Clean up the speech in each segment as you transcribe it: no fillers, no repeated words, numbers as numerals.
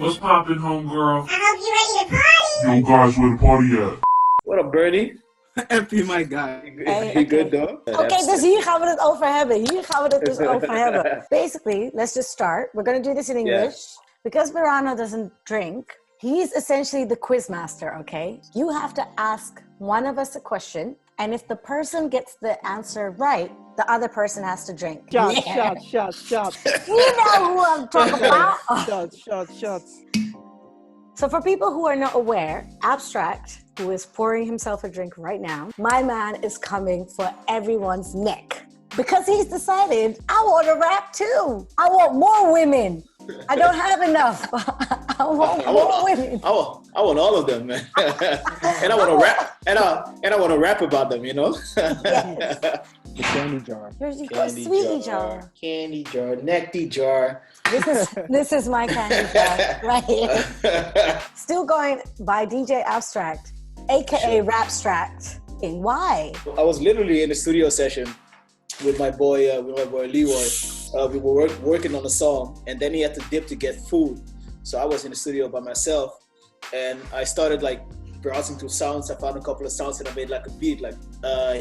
What's poppin', homegirl? I hope you're ready to party. Yo, guys, where the party at? What up, Bernie? MP, my guy. You good, though? Oké, dus hier gaan we het over hebben. Hier gaan we het dus over hebben. Basically, let's just start. We're going to do this in English. Yeah. Because Berano doesn't drink, he's essentially the quiz master, okay? You have to ask one of us a question, and if the person gets the answer right, the other person has to drink. Shots. You know who I'm talking about. Shots. So for people who are not aware, Abstract, who is pouring himself a drink right now, my man is coming for everyone's neck. Because he's decided, I want to rap too. I want more women. I don't have enough. I want more women. I want all of them, man. And I want to rap. And I want to rap about them, you know. Yes. The candy jar. Your sweetie jar. Candy jar. Necky jar. This is my candy jar right here. Still going by Deejay Abstract, aka Rapstract. And why? I was literally in a studio session with my boy Leroy. We were working on a song, and then he had to dip to get food. So I was in the studio by myself, and I started like browsing through sounds. I found a couple of sounds and I made like a beat. Like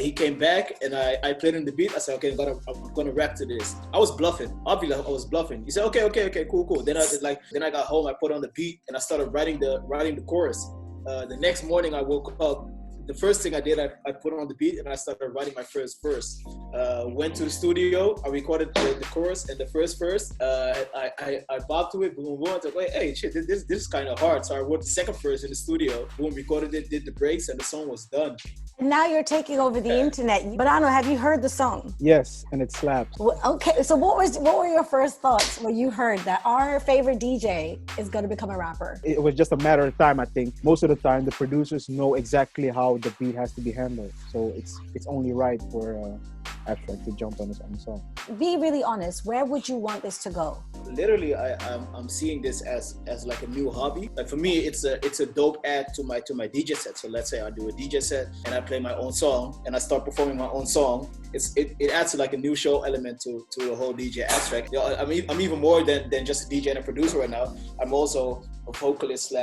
he came back and I played him the beat. I said, okay, I'm gonna rap to this. I was bluffing. Obviously, I was bluffing. He said, okay, cool. Then I got home. I put on the beat and I started writing the chorus. The next morning I woke up. The first thing I did, I put on the beat and I started writing my first verse. Went to the studio, I recorded the chorus and the first verse. I bopped to it, boom. I was like, wait, hey, shit, this is kind of hard. So I wrote the second verse in the studio, boom, recorded it, did the breaks, and the song was done. And now you're taking over the internet. Berano, have you heard the song? Yes, and it slaps. Well, okay, so what were your first thoughts when you heard that our favorite DJ is going to become a rapper? It was just a matter of time, I think. Most of the time, the producers know exactly how the beat has to be handled. So it's only right for Abstract to jump on his own song. Be really honest. Where would you want this to go? Literally, I'm seeing this as like a new hobby. Like for me, it's a dope add to my DJ set. So let's say I do a DJ set and I play my own song and I start performing my own song. It adds like a new show element to the whole DJ Abstract. You know, I'm even more than just a DJ and a producer right now. I'm also a vocalist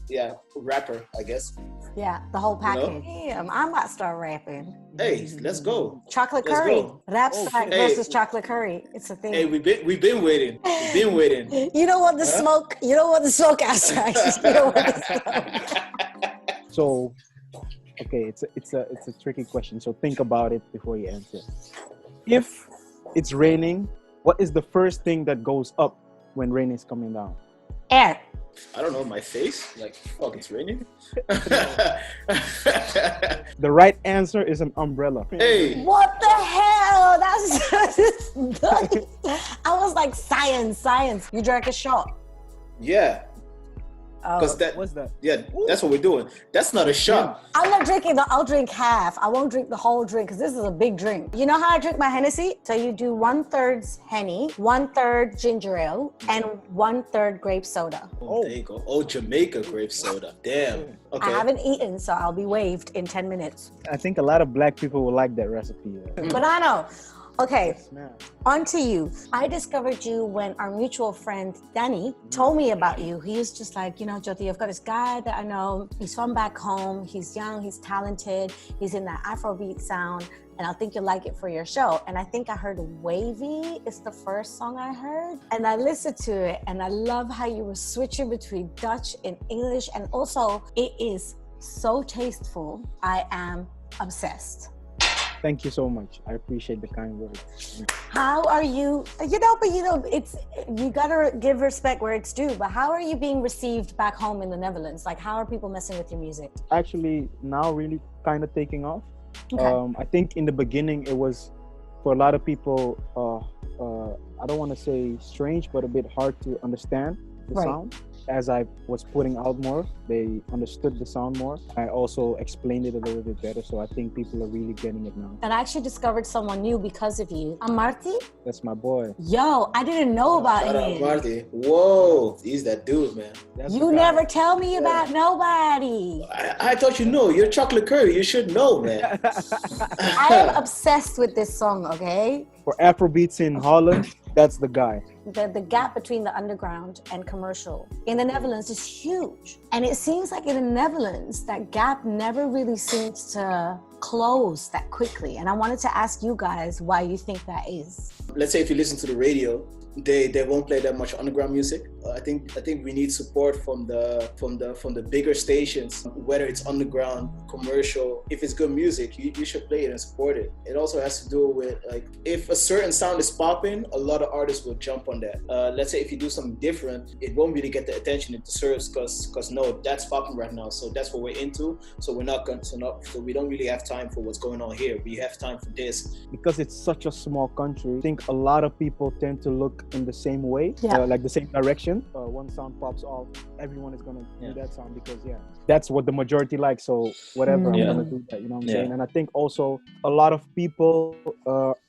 / rapper, I guess. Yeah, the whole package. You know? Damn, I might start rapping. Hey, let's go. Chocolate Let's curry. go. Rapstract versus chocolate curry. It's a thing. Hey, we've been waiting. We've been waiting. You don't want the smoke. You don't want the smoke, Abstract. You don't want the smoke. So, okay, it's a tricky question. So think about it before you answer. If it's raining, what is the first thing that goes up when rain is coming down? Air. I don't know, my face? Like, fuck, it's raining? The right answer is an umbrella. Hey! What the hell? That's nuts. I was like, science. You drank a shot. Yeah. Because What's that? Yeah, that's what we're doing. That's not a shot. I'm not drinking I'll drink half. I won't drink the whole drink because this is a big drink. You know how I drink my Hennessy? So you do 1/3 Henny, 1/3 ginger ale, and 1/3 grape soda. Oh, there you go. Oh, Jamaica grape soda. Damn. Okay. I haven't eaten, so I'll be waved in 10 minutes. I think a lot of black people will like that recipe. Banano. Okay, Man. on to you. I discovered you when our mutual friend Danny told me about you. He was just like, you know, Jyoti, I've got this guy that I know. He's from back home. He's young. He's talented. He's in that Afrobeat sound. And I think you'll like it for your show. And I think I heard Wavy is the first song I heard. And I listened to it and I love how you were switching between Dutch and English. And also it is so tasteful. I am obsessed. Thank you so much. I appreciate the kind words. How are you, it's, you gotta give respect where it's due, but how are you being received back home in the Netherlands? Like, how are people messing with your music? Actually, now really kind of taking off. Okay. I think in the beginning, it was, for a lot of people, I don't want to say strange, but a bit hard to understand the sound. As I was putting out more, they understood the sound more. I also explained it a little bit better, so I think people are really getting it now. And I actually discovered someone new because of you. Amarty? That's my boy. Yo, I didn't know about Shout out him. Marty. Whoa, he's that dude, man. That's You the guy. never tell me about nobody. I thought you know. You're chocolate curry. You should know, man. I am obsessed with this song, okay? For Afrobeats in Holland, that's the guy. the gap between the underground and commercial in the Netherlands is huge. And it seems like in the Netherlands, that gap never really seems to close that quickly. And I wanted to ask you guys why you think that is. Let's say if you listen to the radio, they won't play that much underground music. I think we need support from the bigger stations, whether it's underground, commercial. If it's good music, you should play it and support it. It also has to do with, like, if a certain sound is popping, a lot of artists will jump on that. Let's say if you do something different, it won't really get the attention it deserves because no, that's popping right now, so that's what we're into. So we're not going to so we don't really have time for what's going on here. We have time for this. Because it's such a small country, I think a lot of people tend to look in the same way, Yeah. like the same direction. One sound pops off, everyone is gonna do that sound because that's what the majority like. So whatever, I'm gonna do that. You know what I'm saying? And I think also a lot of people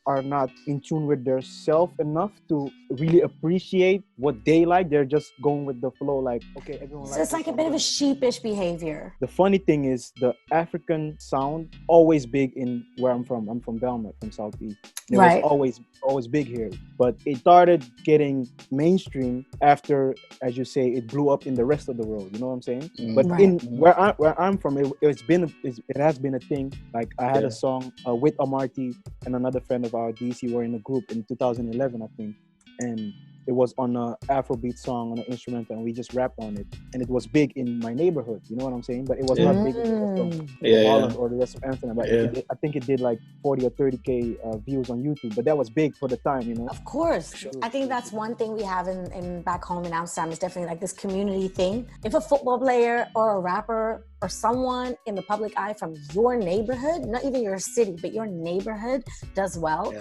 are not in tune with their self enough to really appreciate what they like. They're just going with the flow, like, okay, everyone. So it's like a bit of a sheepish behavior. The funny thing is the African sound always big in where I'm from. I'm from Belmont, from Southeast. It Right. was always big here, but it started getting mainstream after, as you say, it blew up in the rest of the world. You know what I'm saying? But Right. in where I'm from, it has been a thing. Like I had a song with Amarty and another friend of ours, DC, were in a group in 2011, I think, and it was on an Afrobeat song on an instrumental, and we just rapped on it, and it was big in my neighborhood. You know what I'm saying? But it was not big in the rest of Holland or the rest of Amsterdam. But I think it did like 40 or 30K views on YouTube. But that was big for the time, you know. Of course. I think that's one thing we have in back home in Amsterdam is definitely like this community thing. If a football player or a rapper or someone in the public eye from your neighborhood, not even your city, but your neighborhood does well,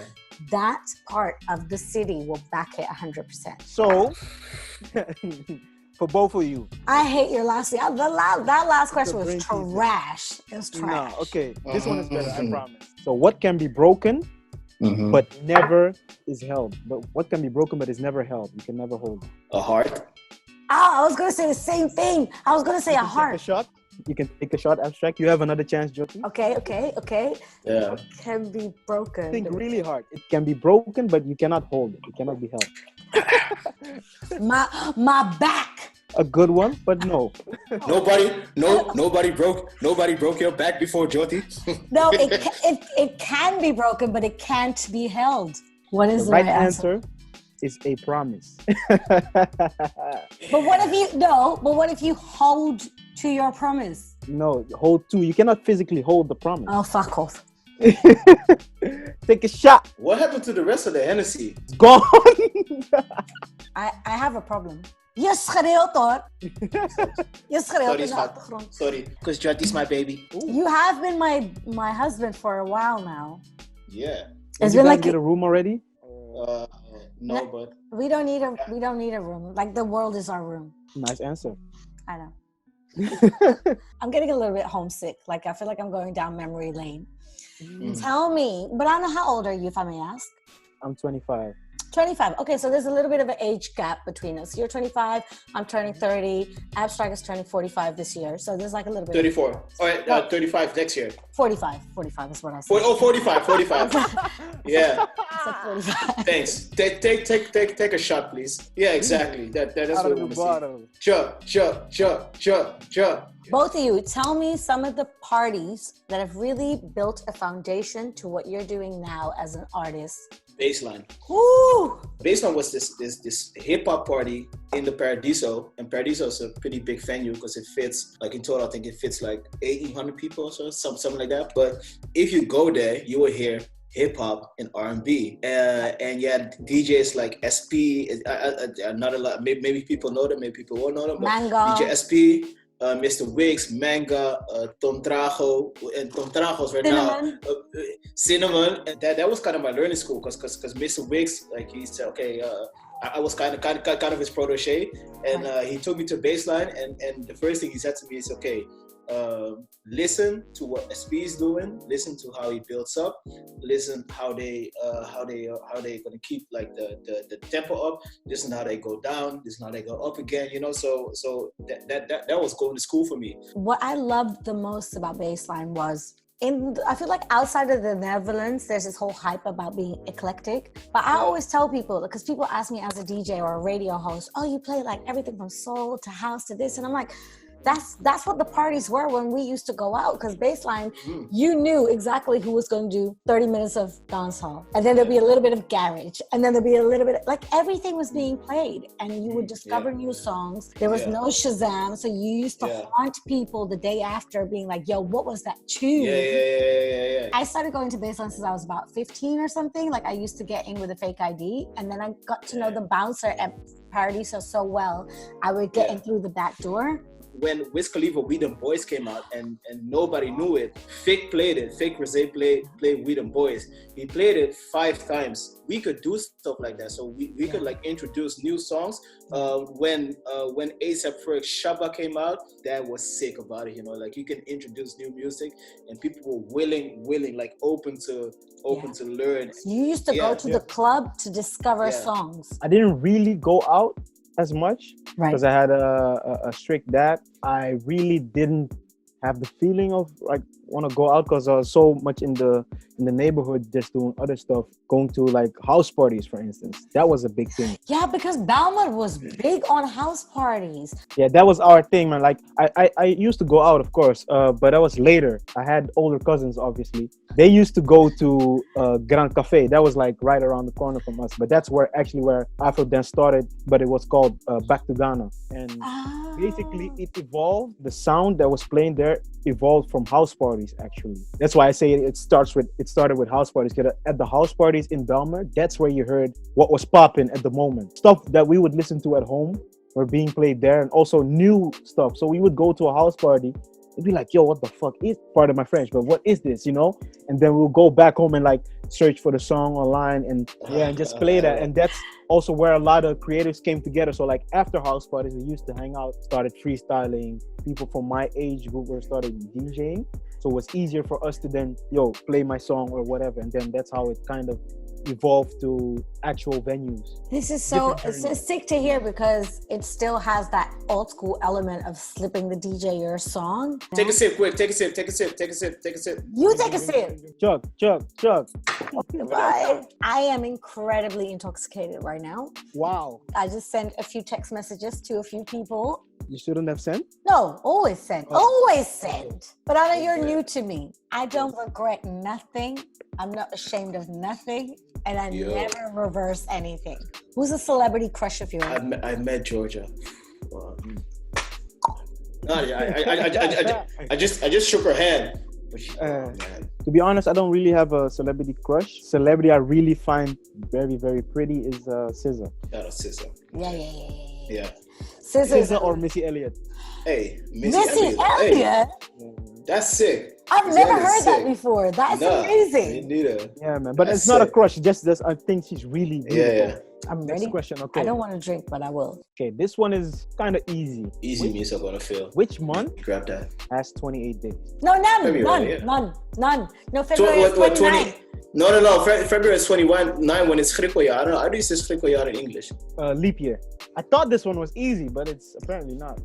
that part of the city will back it 100%. So, for both of you. I hate your last thing. That last question was trash. It was trash. No, okay. This one is better, I promise. So what can be broken, but never is held? But what can be broken but is never held? You can never hold it. A heart. I was going to say the same thing. I was going to say a heart. Take a shot. You can take a shot, Abstract. You have another chance, Jyotys. Okay. Yeah. It can be broken. Think really hard. It can be broken, but you cannot hold it. It cannot be held. My back. A good one, but no. Nobody broke your back before, Jyoti. No, it can be broken, but it can't be held. What is The the right right answer? answer is a promise. But what if you hold to your promise? No, hold two. You cannot physically hold the promise. Oh, fuck off. Take a shot. What happened to the rest of the Hennessy? It's gone. I have a problem. Je schreeuwt hoor. Je schreeuwt in de schat. achtergrond. Sorry, because Jyoty's my baby. You have been my husband for a while now. Yeah. Did It's you been guys like get a room already? No, but we don't need a room. Like the world is our room. Nice answer. I know. I'm getting a little bit homesick. Like I feel like I'm going down memory lane. Tell me, Berano, how old are you, if I may ask? I'm 25. 25. Okay, so there's a little bit of an age gap between us. You're 25, I'm turning 30. Abstract is turning 45 this year. So there's like a little bit. 34. All right, 35 next year. 45 is what I said. 45. Yeah. I said 45. Thanks. Take a shot, please. Yeah, exactly. That's Out what of I the want to see. Sure. Both of you, tell me some of the parties that have really built a foundation to what you're doing now as an artist. Baseline. Woo! Baseline was this hip hop party in the Paradiso, and Paradiso is a pretty big venue because it fits, like in total, I think it fits like 1,800 people or so, something like that. But if you go there, you will hear hip hop and R&B, and you had DJs like SP. Not a lot. Maybe people know them. Maybe people won't know them. But Mango. DJ SP. Mr. Wiggs, Manga, Tom Trago, and Tom Trago's right Cinnamon. now. Cinnamon, and that was kind of my learning school because Mr. Wiggs, like he said, okay, I was kind of his protege, and he took me to baseline, and the first thing he said to me is, okay, listen to what SP is doing, listen to how he builds up, listen how they gonna keep like the tempo up, listen how they go down, listen how they go up again, you know. So that was going to school for me. What I loved the most about baseline was I feel like outside of the Netherlands, there's this whole hype about being eclectic. But I always tell people, because people ask me as a DJ or a radio host, oh, you play like everything from soul to house to this. And I'm like, that's what the parties were when we used to go out, because baseline, you knew exactly who was going to do 30 minutes of dancehall, and then there'd be a little bit of garage, and then there'd be a little bit, like everything was being played, and you would discover new songs. There was no Shazam, so you used to haunt people the day after, being like, yo, what was that tune? Yeah. I started going to baseline since I was about 15 or something. Like I used to get in with a fake ID, and then I got to know the bouncer at Paradiso so well, I would get in through the back door. When Wiz Khalifa We Them Boys came out and nobody knew it, Fake played it. Fake Rose played We Them Boys. He played it 5 times. We could do stuff like that. So we could like introduce new songs. When ASAP Ferg Shabba came out, that was sick about it. You know, like you can introduce new music and people were willing, like open to learn. You used to go to the club to discover songs. I didn't really go out as much because I had a strict dad. I really didn't have the feeling of like want to go out because I was so much in the neighborhood just doing other stuff, going to like house parties, for instance. That was a big thing. Yeah, because Belmont was big on house parties. Yeah, that was our thing, man. Like I used to go out, of course, but that was later. I had older cousins, obviously. They used to go to Grand Cafe. That was like right around the corner from us. But that's where Afro dance started. But it was called Back to Ghana. And basically it evolved. The sound that was playing there evolved from house parties, actually. That's why I say it started with house parties. Because at the house parties in Belmer, that's where you heard what was popping at the moment. Stuff that we would listen to at home were being played there, and also new stuff. So we would go to a house party and be like, yo, what the fuck is, pardon my French, but what is this, you know? And then we'll go back home and like search for the song online and just play that. And that's also where a lot of creatives came together. So like after house parties, we used to hang out, started freestyling. People from my age group were started DJing. So it was easier for us to then, play my song or whatever. And then that's how it kind of evolved to actual venues. This is so sick to hear because it still has that old school element of slipping the DJ your song. Take a sip, quick. Take a sip. You take a sip. Chug. Right. I am incredibly intoxicated right now. Wow. I just sent a few text messages to a few people. You shouldn't have sent? No, always send. Always send. But I know you're new to me. I don't regret nothing. I'm not ashamed of nothing. And I never reverse anything. Who's a celebrity crush of yours? I met Georgia. I just shook her hand. To be honest, I don't really have a celebrity crush. Celebrity I really find very, very pretty is SZA. SZA. Yeah. SZA or Missy Elliott. Hey, Missy Elliott? Hey, that's sick. I've never heard that before. That's amazing. Me neither. Yeah, man. But it's not a crush. Just I think she's really beautiful. Yeah. I'm ready. Next question. Okay. I don't want to drink, but I will. Okay, this one is kind of easy. Easy means I'm gonna feel. Which month grab that has 28 days? No, none. No, February is 29. No. February is 21. When it's Griekenjaar. I don't know. How do you say Griekenjaar in English? Leap year. I thought this one was easy, but it's apparently not.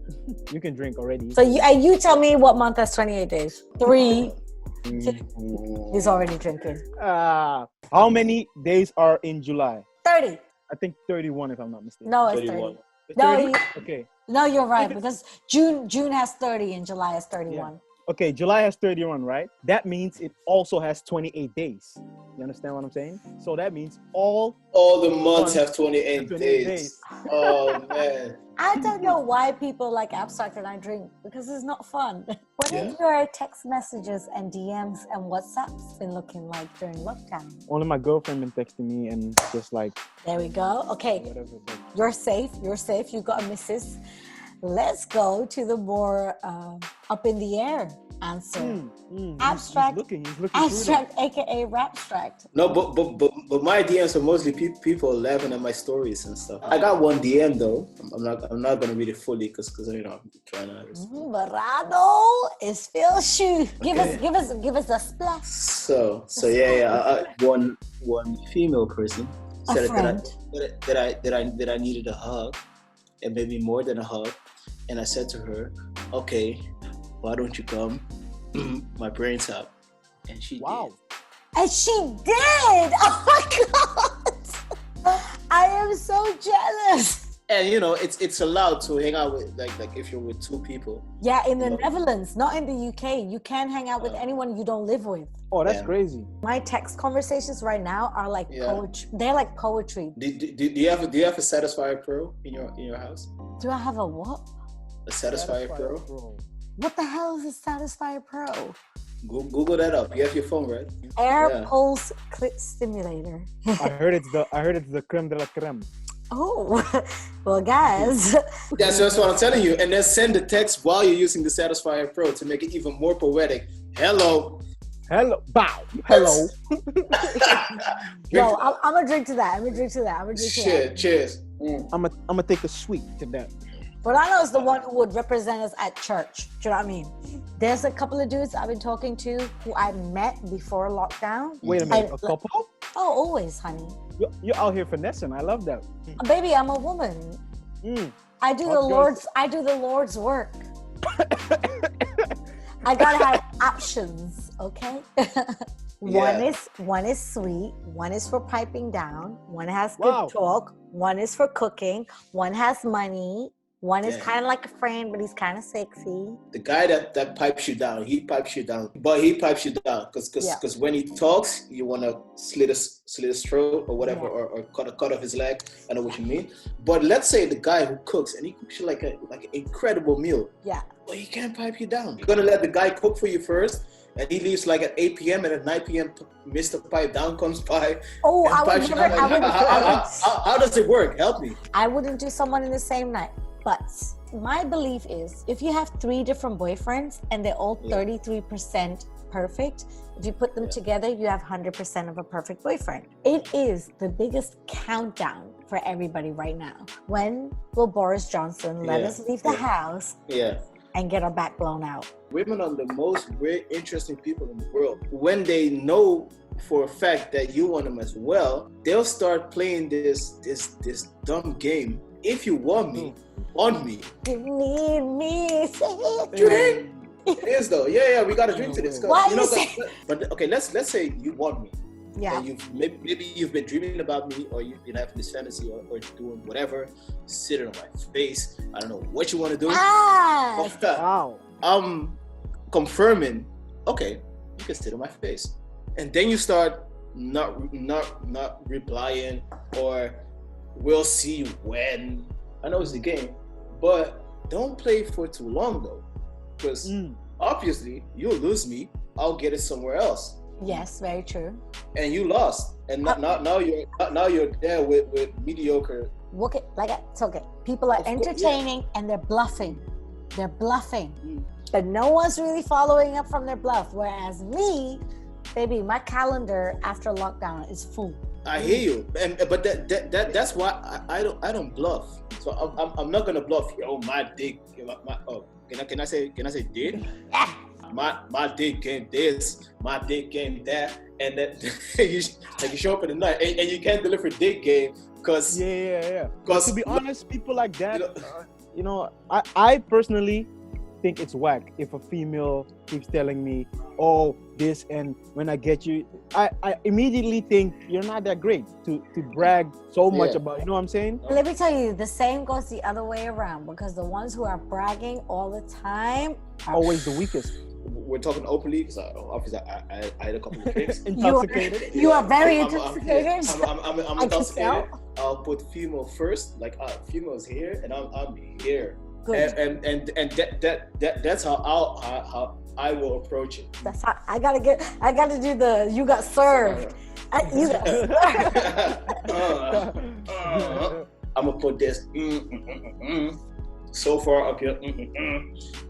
You can drink already. So you tell me what month has 28 days. 3. He's already drinking. How many days are in July? 30. I think 31 if I'm not mistaken. No, it's 30. No, okay. No, you're right because June has 30 and July has 31. Yeah. Okay, July has 31, right? That means it also has 28 days. You understand what I'm saying? So that means all the months have 28 days. Oh, man. I don't know why people like Abstract and I drink because it's not fun. What have your text messages and DMs and WhatsApps been looking like during lockdown? Only my girlfriend been texting me and just like... There we go. Okay. Whatever, but... You're safe. You got a missus. Let's go to the more up in the air answer. Abstract. He's looking Abstract, aka Rapstract. No, but my DMs are mostly people laughing at my stories and stuff. I got one DM though. I'm not gonna read it fully because I'm trying to. Berano is Phil Shoe. Give us a splash. So one female person said that I needed a hug, and maybe more than a hug. And I said to her, okay, why don't you come? My brain's out. And she Wow. And she did. Oh my God. I am so jealous. And you know, it's allowed to hang out with like if you're with two people. Yeah, in the Netherlands, not in the UK. You can't hang out with anyone you don't live with. Oh, that's crazy. My text conversations right now are like poetry. They're like poetry. Do you have a Satisfyer Pro in your house? Do I have a what? A Satisfyer Pro? What the hell is a Satisfyer Pro? Google that up. You have your phone, right? Air pulse clit stimulator. I heard it's the creme de la creme. Oh, well, guys. That's what I'm telling you. And then send the text while you're using the Satisfyer Pro to make it even more poetic. Hello. Bow. Hello. Yo, I'm gonna drink to that. Shit, cheers. I'm gonna take a sweet to that. Berano is the one who would represent us at church. Do you know what I mean? There's a couple of dudes I've been talking to who I met before lockdown. Wait a minute, a couple? Oh, always, honey. You're out here finessing. I love that. Baby, I'm a woman. I do the Lord's work. I gotta have options, okay? One is sweet, one is for piping down, one has good talk, one is for cooking, one has money, one is kind of like a friend, but he's kind of sexy. The guy that pipes you down, he pipes you down because when he talks, you want to slit his throat or whatever, or cut off his leg. I know what you mean. But let's say the guy who cooks and he cooks you like an incredible meal. Yeah. But he can't pipe you down. You're gonna let the guy cook for you first, and he leaves like at 8 p.m. and at 9 p.m. Mr. Pipe Down comes by. Oh, How does it work? Help me. I wouldn't do someone in the same night. But my belief is if you have 3 different boyfriends and they're all 33% perfect, if you put them together, you have 100% of a perfect boyfriend. It is the biggest countdown for everybody right now. When will Boris Johnson let us leave the house and get our back blown out? Women are the most weird, interesting people in the world. When they know for a fact that you want them as well, they'll start playing this dumb game. If you want me, on me. You need me. Drink. It is though. Yeah, we gotta drink to this. Why you say? But okay, let's say you want me. Yeah. And maybe you've been dreaming about me, or you've been having this fantasy, or doing whatever, sitting on my face. I don't know what you want to do. Wow. I'm confirming. Okay, you can sit on my face, and then you start not replying, or we'll see when. I know it's a game, but don't play for too long though, because obviously you'll lose me. I'll get it somewhere else. Yes, very true. And you lost, and now you're there with mediocre. Okay, it's okay. People are entertaining and they're bluffing. But no one's really following up from their bluff. Whereas me, baby, my calendar after lockdown is full. I hear you, but that's why I don't bluff. So I'm not gonna bluff. Yo, my dick. Can I say dick? My dick game this. My dick game that, and that you show up in the night and you can't deliver dick game because Because to be honest, people like that, I personally think it's whack if a female keeps telling me, oh, this, and when I get you, I immediately think you're not that great to brag so much about, you know what I'm saying? Let me tell you, the same goes the other way around, because the ones who are bragging all the time are always the weakest. We're talking openly because obviously I had a couple of drinks. Intoxicated. You are very intoxicated. I'm intoxicated. I'll put female first, like female's here and I'm here. Good. And that's how I will approach it. That's how I gotta do the you got served. You got served. I'm gonna put this so far up here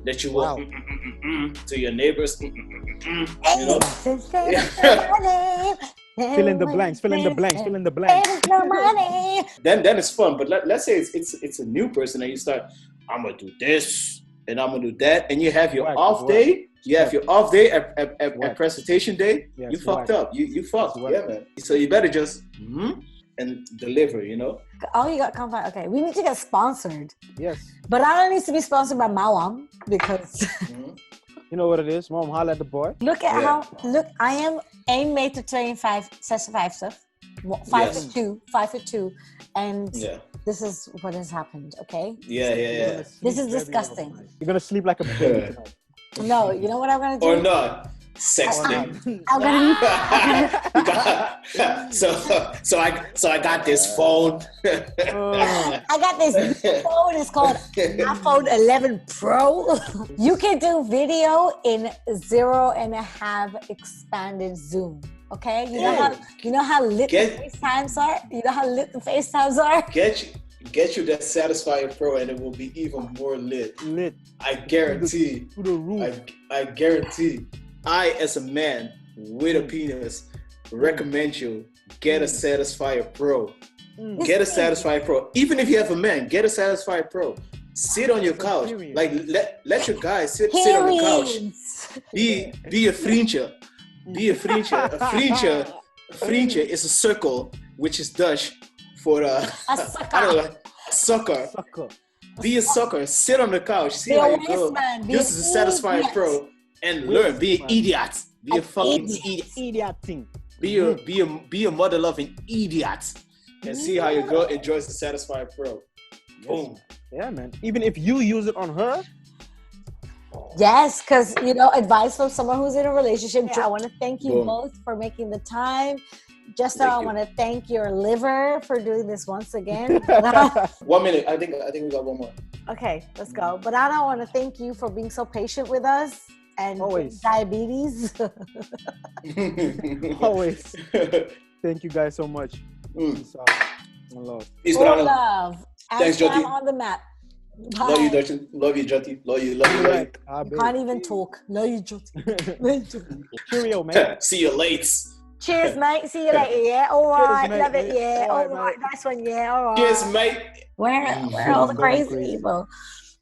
that you will to your neighbors. You know? Fill in the blanks. No money. Then it's fun. But let's say it's a new person and you start, I'm gonna do this and I'm gonna do that, and you have your off day. You have your off day at presentation day. You fucked up. You fucked. Yeah, man. So you better just and deliver. You know. Oh, you got confident. Okay, we need to get sponsored. Yes. But I don't need to be sponsored by Mawam because You know what it is? Mom, holla at the boy. Look at Yeah. look, I am aim made to train 5 stuff. 5'2", 5'2", and Yeah. this is what has happened, okay? Yeah. This is disgusting. You're gonna sleep like a baby tonight. No, you know what I'm gonna do? Or not. Sexting. I'm gonna So I got this phone. I got this phone, it's called iPhone 11 Pro. You can do video in 0.5 expanded zoom. Okay? You know how lit the FaceTimes are? You know how lit the FaceTimes are? Get you that Satisfyer Pro and it will be even more lit. Lit. I guarantee. To the roof. I guarantee. I, as a man with a penis, recommend you get a Satisfyer Pro. Get a Satisfyer Pro. Even if you have a man, get a Satisfyer Pro. Sit on your couch. Like let your guy sit on the couch. Be a vriendje. Be a vriendje. A vriendje is a circle, which is Dutch for A I don't know, sucker. Be a sucker. Sit on the couch. See how you go. Use the Satisfyer Pro and learn. Be an idiot. Be a fucking idiot. Idiot thing. Be a mother loving idiot. And see how your girl enjoys the Satisfyer Pro. Boom. Yeah, man. Even if you use it on her. Yes, because, advice from someone who's in a relationship. I want to thank you Boom. both for making the time. Jester, Thank I you. want to thank your liver for doing this once again. 1 minute. I think we got one more. Okay, let's go. But I want to thank you for being so patient with us and Always. diabetes. Always. Thank you guys so much. Peace out. My love. Peace, Full Berano. love. Thanks, Amsterdam Jyoti. on the map. Bye. Love you, Jyoti. Love you, Jyoti. Love you. You can't even talk. Love you, Jyoti. Cheerio, man. See you late. Cheers, mate. See you later, yeah? All right. mate. Love it, yeah. All All right, right. mate. Nice one, yeah. All right. Cheers, mate. Where are all the Going crazy crazy. people?